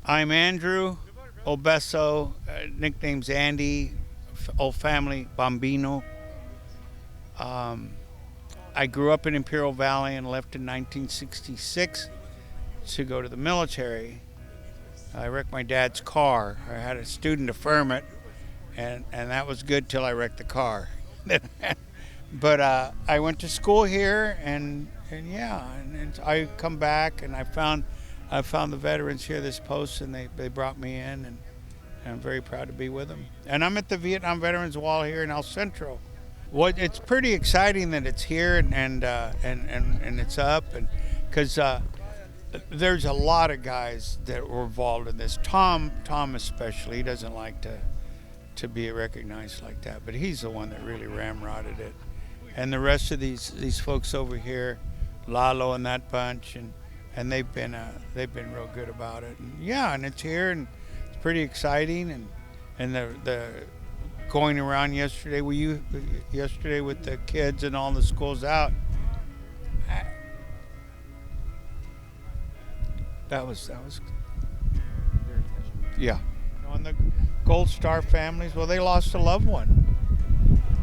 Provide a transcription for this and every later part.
I'm Andrew Obeso, nickname's Andy, old family Bambino. Um, I grew up in Imperial Valley and left in 1966 to go to the military. I wrecked my dad's car. I had a student affirm it, and that was good till I wrecked the car. But I went to school here, and yeah, and I come back, and I found the veterans here, this post, and they brought me in, and I'm very proud to be with them. And I'm at the Vietnam Veterans Wall here in El Centro. Well, it's pretty exciting that it's here and it's up, and because there's a lot of guys that were involved in this. Tom especially, he doesn't like to be recognized like that, but he's the one that really ramrodded it. And the rest of these folks over here, Lalo and that bunch, and they've been real good about it. And yeah, and it's here, and it's pretty exciting. And the going around yesterday, yesterday with the kids and all the schools out. That was yeah. On the Gold Star families, well, they lost a loved one.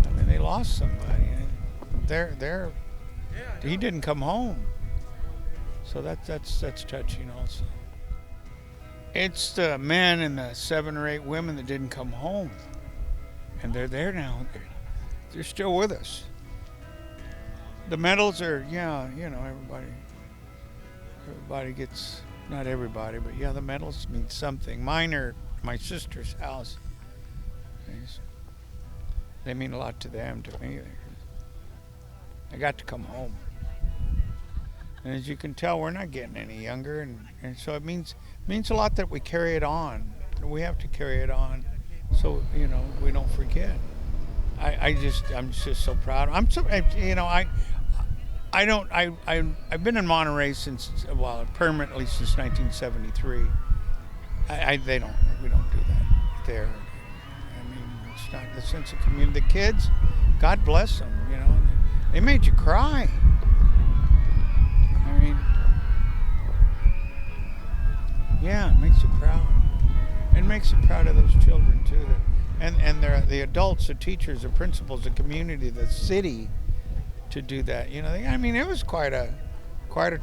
I mean, they lost somebody. He didn't come home. So that's touching also. It's the men and the 7 or 8 women that didn't come home, and they're there now. They're still with us. The medals are, yeah, everybody gets, not everybody, but yeah, the medals mean something. Mine are my sister's house. They mean a lot to them, to me. I got to come home. And as you can tell, we're not getting any younger, and so it means a lot that we carry it on. We have to carry it on, so we don't forget. I'm just so proud. I've been in Monterey since, well, permanently since 1973. We don't do that there. I mean, it's not the sense of community. The kids, God bless them. They made you cry. I mean, yeah, it makes you proud. It makes you proud of those children too. And they're the adults, the teachers, the principals, the community, the city, to do that. I mean, it was quite a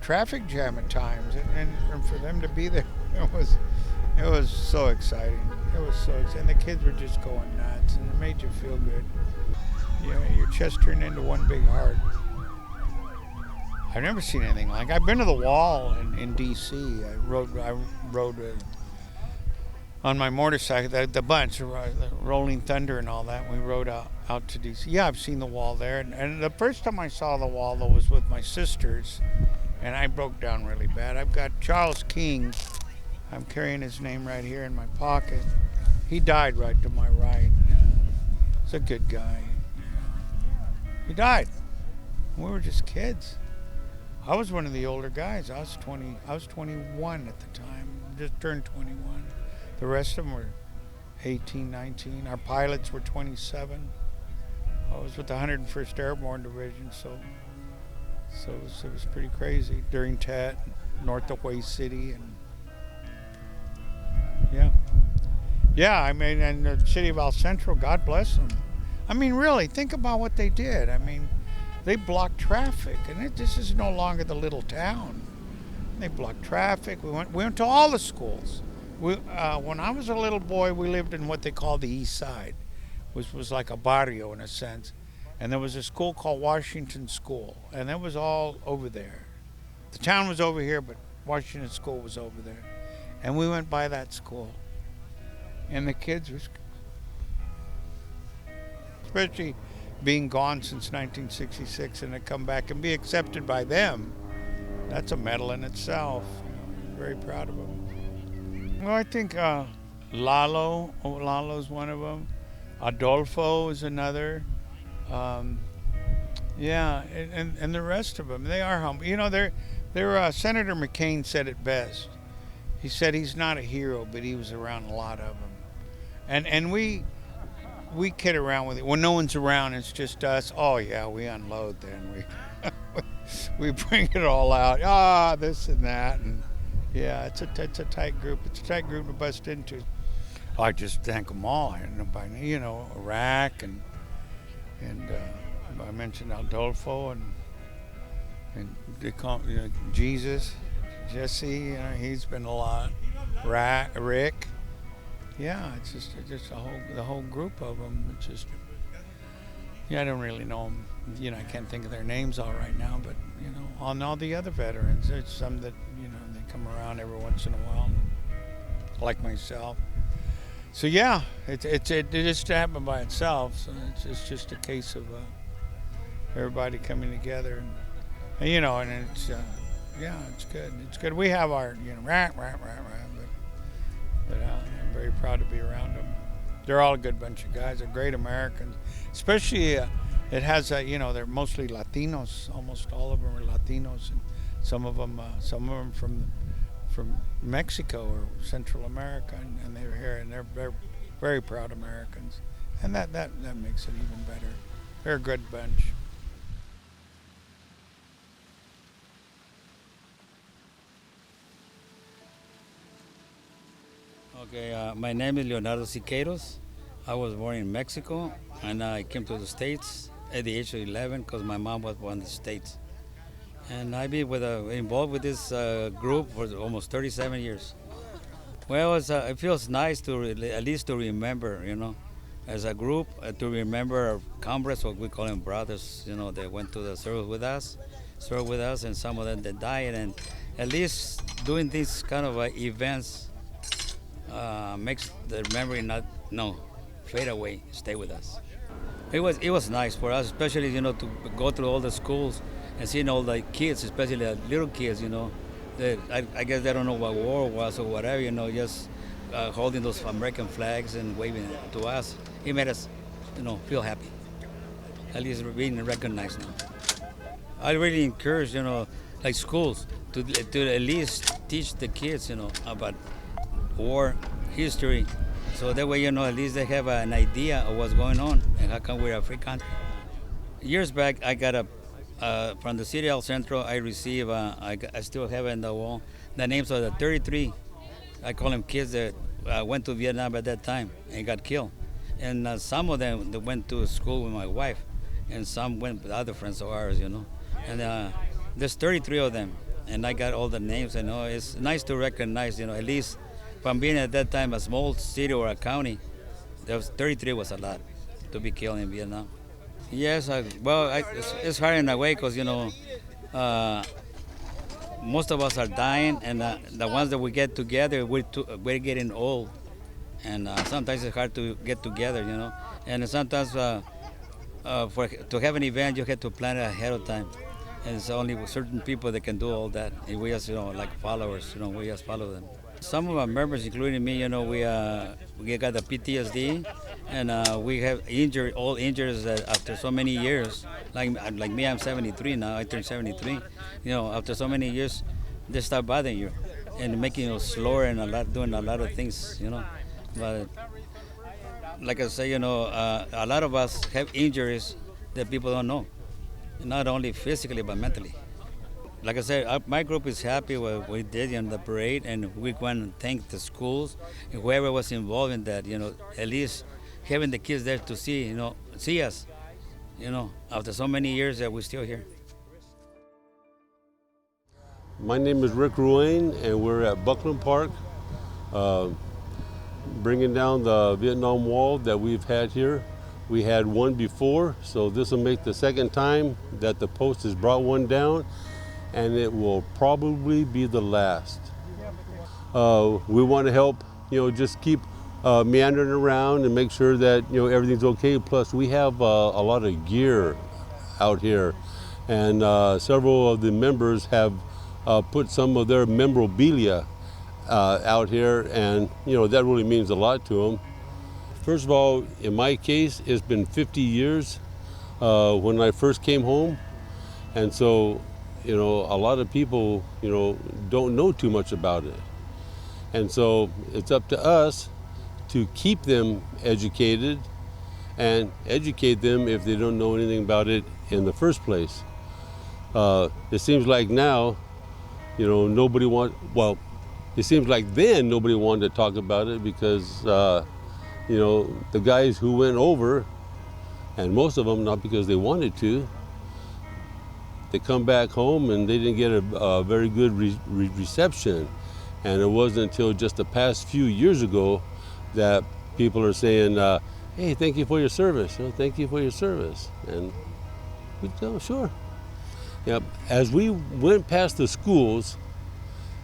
traffic jam at times, and for them to be there, it was so exciting. It was so exciting. The kids were just going nuts, and it made you feel good. Your chest turned into one big heart. I've never seen anything like it. I've been to the wall in D.C. I rode on my motorcycle, the bunch, Rolling Thunder and all that. We rode out to D.C. Yeah, I've seen the wall there. And the first time I saw the wall, though, was with my sisters, and I broke down really bad. I've got Charles King. I'm carrying his name right here in my pocket. He died right to my right. He's a good guy. He died. We were just kids. I was one of the older guys. I was 21 at the time. Just turned 21. The rest of them were 18, 19. Our pilots were 27. I was with the 101st Airborne Division, so it was pretty crazy during TET, north of Way City, and yeah. I mean, and the city of El Centro, God bless them. I mean, really, think about what they did. I mean, they blocked traffic, and this is no longer the little town. They blocked traffic. We went to all the schools. When I was a little boy, we lived in what they call the East Side, which was like a barrio in a sense. And there was a school called Washington School, and that was all over there. The town was over here, but Washington School was over there. And we went by that school. And the kids were, especially being gone since 1966, and to come back and be accepted by them, that's a medal in itself. I'm very proud of them. Well, I think Lalo's one of them. Adolfo is another. Yeah, and the rest of them, they are humble. Senator McCain said it best. He said he's not a hero, but he was around a lot of them. And we kid around with it. When no one's around, it's just us. Oh, yeah, we unload then. We bring it all out. This and that. And Yeah, it's a tight group. It's a tight group to bust into. I just thank them all. And Iraq and I mentioned Adolfo and they call Jesus, Jesse. He's been a lot. Rick. Yeah, it's just the whole group of them. It's just I don't really know them. I can't think of their names all right now, but on all the other veterans, there's some that they come around every once in a while, like myself. So yeah, it just happened by itself. So it's just a case of everybody coming together, and it's it's good. It's good. We have our but I'm very proud to be around them. They're all a good bunch of guys. They're great Americans, especially it has they're mostly Latinos. Almost all of them are Latinos, and some of them from Mexico or Central America, and they're here, and they're very proud Americans, and that makes it even better. They're a good bunch. Okay, my name is Leonardo Siqueiros. I was born in Mexico, and I came to the States at the age of 11 because my mom was born in the States. And I've been involved with this group for almost 37 years. Well, it feels nice to at least to remember, as a group, to remember our comrades, what we call them brothers, they went to the service with us, served with us, and some of them that died. And at least doing these kind of events makes the memory not fade away, stay with us. It was nice for us, especially to go through all the schools and seeing all the kids, especially the little kids. That I guess they don't know what war was or whatever. Just holding those American flags and waving it to us. It made us, feel happy. At least we're being recognized now. I really encourage, like schools to at least teach the kids, about war history, so that way at least they have an idea of what's going on and how come we're a free country. Years back, I got from the city of Centro. I received I still have it in the wall the names of the 33. I call them kids that went to Vietnam at that time and got killed, and some of them that went to school with my wife, and some went with other friends of ours, and there's 33 of them, and I got all the names. It's nice to recognize, at least from being at that time a small city or a county, there was 33 was a lot to be killed in Vietnam. Yes, it's hard in a way because most of us are dying, and the ones that we get together, we're getting old, and sometimes it's hard to get together, and sometimes to have an event you have to plan it ahead of time, and it's only certain people that can do all that, and we just like followers, we just follow them. Some of our members, including me, we got the PTSD, and we have all injuries that after so many years. Like me, I'm 73 now. I turned 73. After so many years, they start bothering you and making you slower and doing a lot of things. But like I say, a lot of us have injuries that people don't know, not only physically but mentally. Like I said, my group is happy with what we did in the parade, and we want to thank the schools and whoever was involved in that. At least having the kids there to see us, after so many years that we're still here. My name is Rick Ruane, and we're at Bucklin Park, bringing down the Vietnam Wall that we've had here. We had one before, so this will make the second time that the post has brought one down, and it will probably be the last. We want to help, just keep meandering around and make sure that everything's okay. Plus, we have a lot of gear out here, and several of the members have put some of their memorabilia out here, and that really means a lot to them. First of all, in my case, it's been 50 years when I first came home, and so a lot of people don't know too much about it, and so it's up to us to keep them educated and educate them if they don't know anything about it in the first place. It seems like now, nobody it seems like then nobody wanted to talk about it because, the guys who went over, and most of them not because they wanted to, they come back home and they didn't get a very good reception. And it wasn't until just the past few years ago that people are saying, hey, thank you for your service. Thank you for your service. And we go, sure. Yeah, as we went past the schools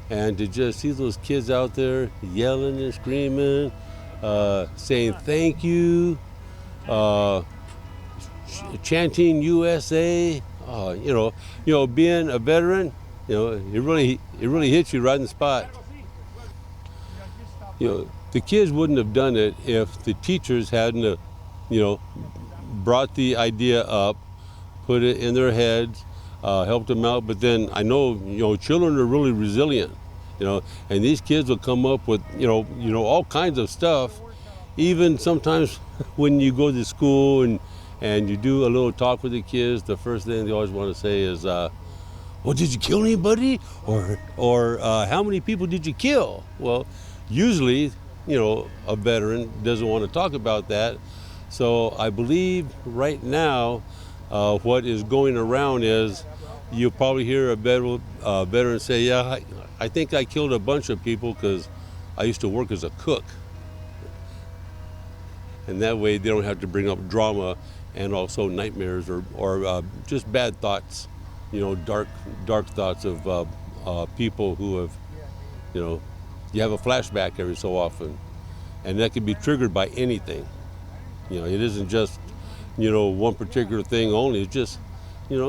and to just see those kids out there yelling and screaming, saying thank you, chanting USA, being a veteran, it really hits you right in the spot. The kids wouldn't have done it if the teachers hadn't, brought the idea up, put it in their heads, helped them out. But then I know, children are really resilient, and these kids will come up with, all kinds of stuff. Even sometimes when you go to school and you do a little talk with the kids, the first thing they always want to say is, well, did you kill anybody? Or how many people did you kill? Well, usually, a veteran doesn't want to talk about that. So I believe right now, what is going around is you'll probably hear a veteran say, yeah, I think I killed a bunch of people because I used to work as a cook. And that way they don't have to bring up drama and also nightmares or just bad thoughts, dark thoughts of people who have, you have a flashback every so often. And that can be triggered by anything. It isn't just, one particular thing only. It's just,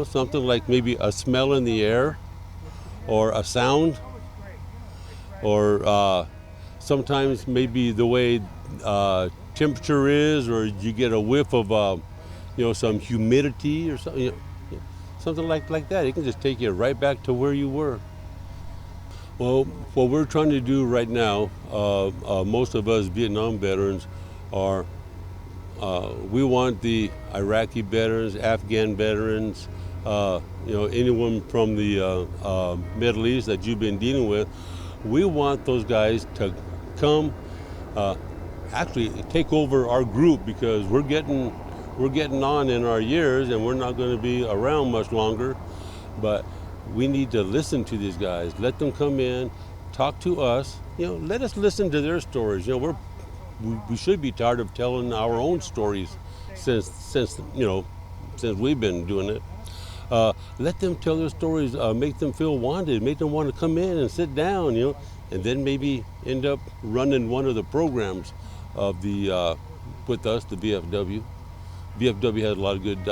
something like maybe a smell in the air or a sound or sometimes maybe the way temperature is, or you get a whiff of, some humidity or something, something like that. It can just take you right back to where you were. Well, what we're trying to do right now, most of us Vietnam veterans are, we want the Iraqi veterans, Afghan veterans, anyone from the Middle East that you've been dealing with, we want those guys to come, actually take over our group because we're getting on in our years and we're not going to be around much longer. But we need to listen to these guys, let them come in, talk to us, let us listen to their stories. We should be tired of telling our own stories since we've been doing it. Let them tell their stories, make them feel wanted, make them want to come in and sit down, and then maybe end up running one of the programs of the with us, the VFW. VFW has a lot of good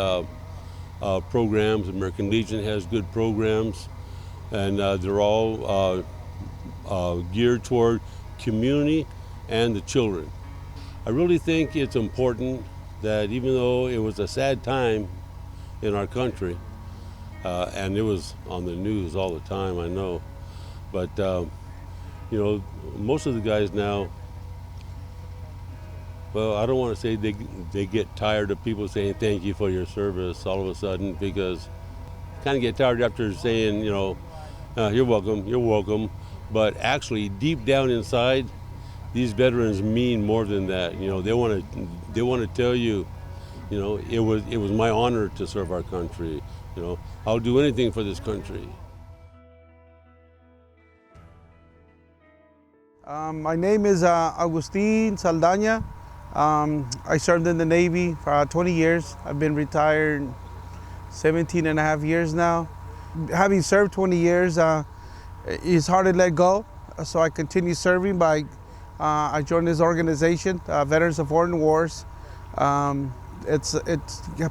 programs. American Legion has good programs, and they're all geared toward community and the children. I really think it's important that even though it was a sad time in our country, and it was on the news all the time, I know, but most of the guys now, well, I don't want to say they get tired of people saying thank you for your service all of a sudden, because kind of get tired after saying, you're welcome. But actually, deep down inside, these veterans mean more than that. They want to tell you, it was my honor to serve our country. I'll do anything for this country. My name is Agustin Saldaña. I served in the Navy for 20 years. I've been retired 17 and a half years now. Having served 20 years, it's hard to let go. So I continue serving I joined this organization, Veterans of Foreign Wars. It's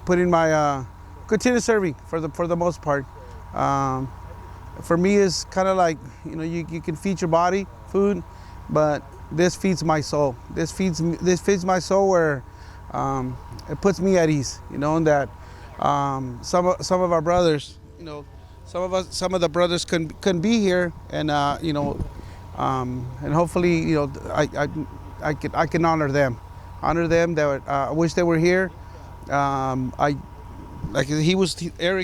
putting my, continue serving for the most part. For me, it's kind of like, you can feed your body food, but this feeds my soul. This feeds my soul where it puts me at ease. And that some of our brothers, some of the brothers couldn't be here, and and hopefully, I can honor them. That I wish they were here. Eric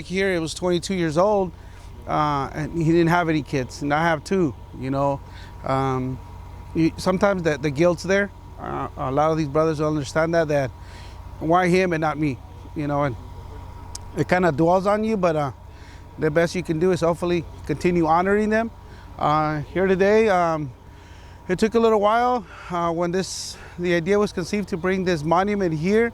here. He was 22 years old, and he didn't have any kids, and I have two. Sometimes the guilt's there. A lot of these brothers don't understand that why him and not me, and it kind of dwells on you, but the best you can do is hopefully continue honoring them. Here today, it took a little while when the idea was conceived to bring this monument here,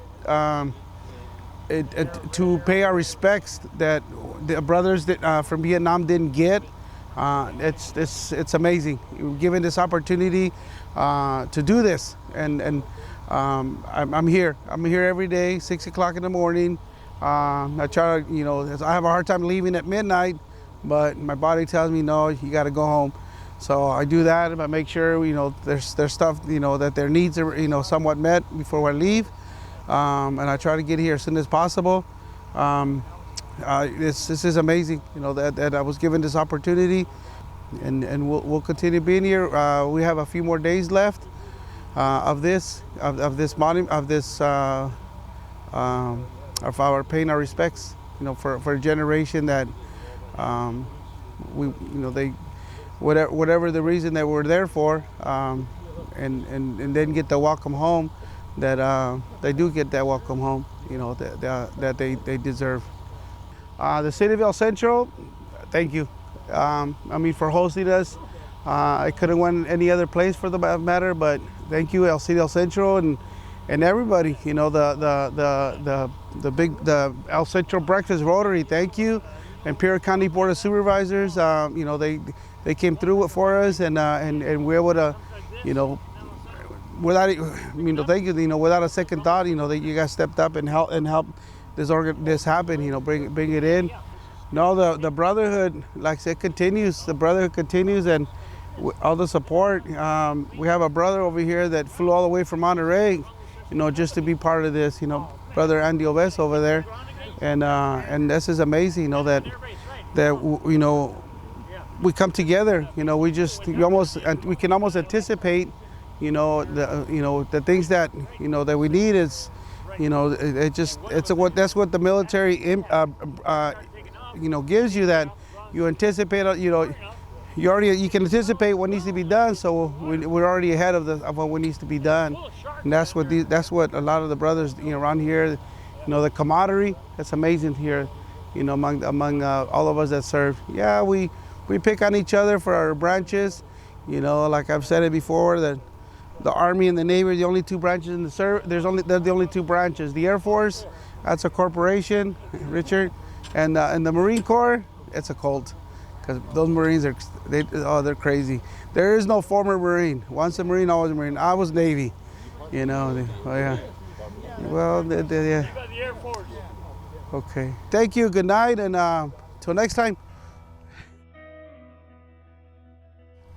to pay our respects that the brothers that from Vietnam didn't get. It's amazing. Given this opportunity to do this, and I'm here. I'm here every day, 6 o'clock in the morning. I try to, I have a hard time leaving at midnight, but my body tells me no, you got to go home. So I do that, but make sure there's stuff that their needs are somewhat met before I leave, and I try to get here as soon as possible. This is amazing, that I was given this opportunity, and we'll continue being here. We have a few more days left of monument, of our paying our respects, for a generation that they whatever the reason that we're there for, and then get the welcome home, that they do get that welcome home, that they deserve. The city of El Centro, thank you. For hosting us. I couldn't went any other place for the matter, but thank you, El Centro, and everybody. The El Centro Breakfast Rotary. Thank you, Imperial County Board of Supervisors. They came through it for us, and we're able to, without thank you. Without a second thought, that you guys stepped up and helped this happen. Bring it in. No, the brotherhood, like I said, continues. The brotherhood continues, and all the support. We have a brother over here that flew all the way from Monterey, just to be part of this. Brother Andy Oves over there, and this is amazing. That we come together. We can almost anticipate. The things that that we need is. That's what the military gives you, that you anticipate, you can anticipate what needs to be done, so we're already ahead of what needs to be done. And that's what a lot of the brothers around here, the camaraderie, that's amazing here, among all of us that serve. Yeah, we pick on each other for our branches, like I've said it before, that the Army and the Navy are the only two branches in the service. They're the only two branches. The Air Force, that's a corporation, Richard, and the Marine Corps, it's a cult, because those Marines they're crazy. There is no former Marine. Once a Marine, always a Marine. I was Navy, yeah. Well, yeah. The Air Force. Okay. Thank you. Good night, and till next time.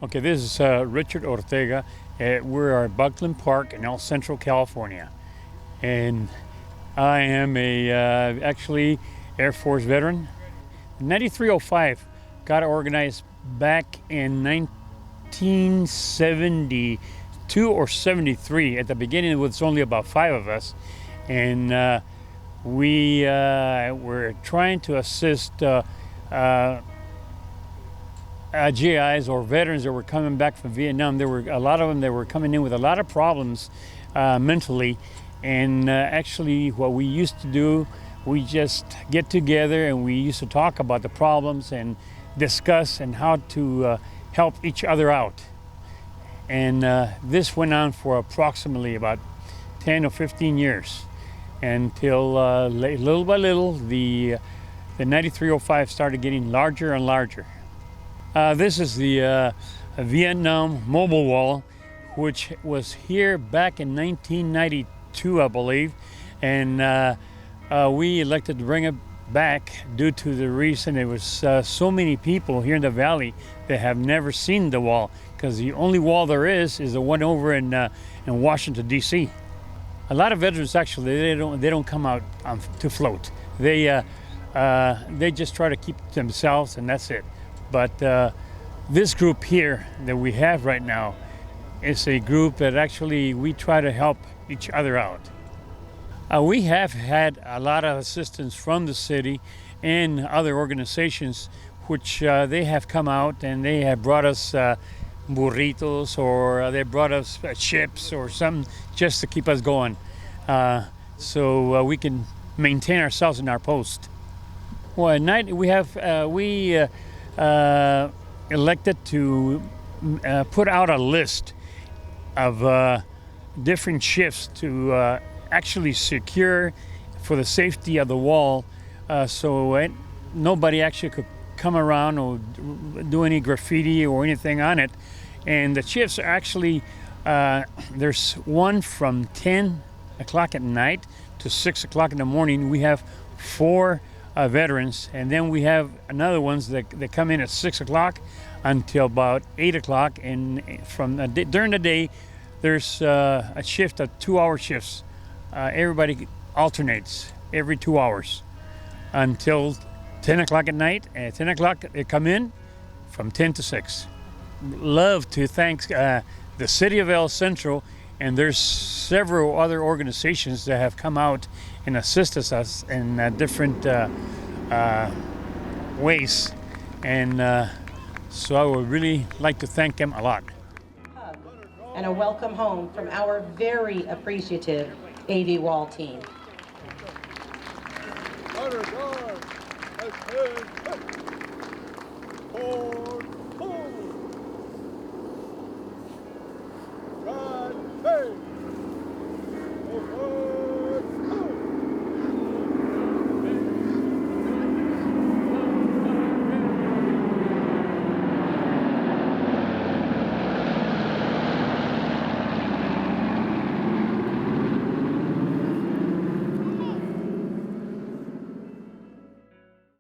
Okay, this is Richard Ortega. We're at Bucklin Park in El Centro, California, and I am actually Air Force veteran. 9305 got organized back in 1972 or 73. At the beginning, it was only about 5 of us, and we were trying to assist GIs or veterans that were coming back from Vietnam. There were a lot of them that were coming in with a lot of problems mentally, and actually what we used to do, we just get together and we used to talk about the problems and discuss and how to help each other out. And this went on for approximately about 10 or 15 years, until little by little the 9305 started getting larger and larger. This is the Vietnam Mobile Wall, which was here back in 1992, I believe, and we elected to bring it back due to the reason there was so many people here in the valley that have never seen the wall, because the only wall there is the one over in Washington, D.C. A lot of veterans actually they don't come out to float. They just try to keep it to themselves, and that's it. But this group here that we have right now is a group that actually we try to help each other out. We have had a lot of assistance from the city and other organizations, which they have come out and they have brought us burritos, or they brought us chips or something just to keep us going, so we can maintain ourselves in our post. Well, at night we elected to put out a list of different shifts to actually secure for the safety of the wall, so nobody actually could come around or do any graffiti or anything on it. And the shifts are actually, there's one from 10 o'clock at night to 6 o'clock in the morning. We have 4 veterans, and then we have another ones that come in at 6 o'clock until about 8 o'clock. And during the day, there's a shift of 2-hour shifts. Everybody alternates every 2 hours until 10 o'clock at night. At 10 o'clock, they come in from 10 to 6. Love to thank the city of El Centro, and there's several other organizations that have come out and assisted us in different ways. And so I would really like to thank them a lot. And a welcome home from our very appreciative AV Wall team. Honor guard,